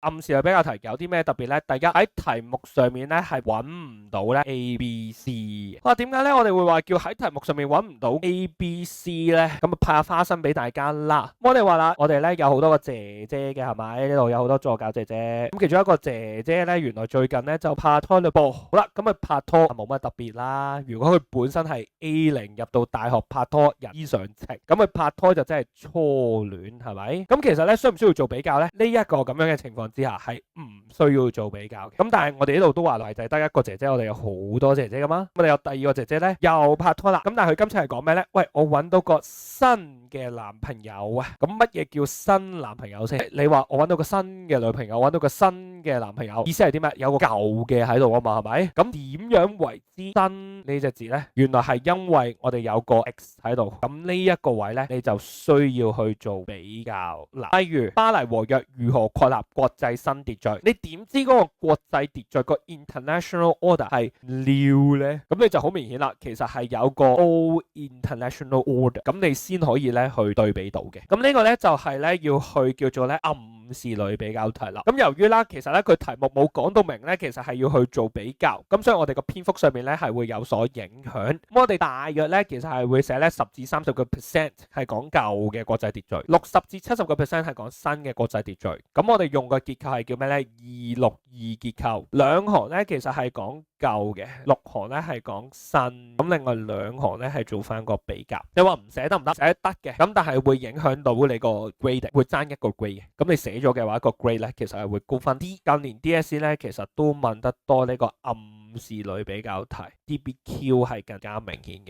暗示類比較題有啲咩特別咧？第一，喺題目上面咧係揾唔到咧 A、B、C 嘅。哇，點解咧？我哋會話叫喺題目上面揾唔到 A、B、C 咧？咁啊派下花生俾大家啦。我哋話啦，我哋咧有好多個姐姐嘅係咪？呢度有好多助教姐姐。咁其中一個姐姐咧，原來最近咧就拍拖嘞噃。好啦，咁佢拍拖冇乜特別啦。如果佢本身係 A0入到大學拍拖，人之常情。咁佢拍拖就真係初戀係咪？咁其實咧需唔需要做比較咧？呢一個咁樣嘅情況之下係唔需要做比較嘅。咁但係我哋呢度都話係就係得一個姐姐，我哋有好多姐姐噶嘛。我哋有第二個姐姐咧又拍拖啦。咁但係佢今次係講咩咧？喂，我揾到個新嘅男朋友啊！咁乜嘢叫新男朋友先？你話我揾到個新嘅女朋友，揾到個新嘅男朋友，意思係啲咩？有個舊嘅喺度啊嘛，係咪？咁點樣為之新呢隻字咧？原來係因為我哋有個 X 喺度，咁呢一個位咧，你就需要去做比較。嗱，例如巴黎和約如何確立國際新秩序？你點知嗰個國際秩序個 international order 係 new 咧？咁你就好明顯啦，其實係有個 old international order，咁你先可以咧去對比到嘅。咁呢個咧就係咧要去叫做咧暗示類比較題啦。咁由於啦，其實咧佢題目冇講到明咧，其實係要去做比較，咁所以我哋個篇幅上面咧係會有所影響。咁我哋大約咧其實係會寫咧10-30% 係講舊嘅國際秩序，60-70% 係講新嘅國際秩序。咁我哋用個結構係叫咩咧？2-6-2結構，兩行咧其實係講舊嘅，6行咧係講新，咁另外兩行咧係做翻個比較。你話唔寫得唔得？寫得嘅，咁但係會影響到你個 grade，會爭一個 grade 嘅。咁你寫咗嘅話，個 grade 咧其實係會高分啲。近年 DSE 咧其實都問得多呢個暗示類比較題，DBQ 係更加明顯嘅。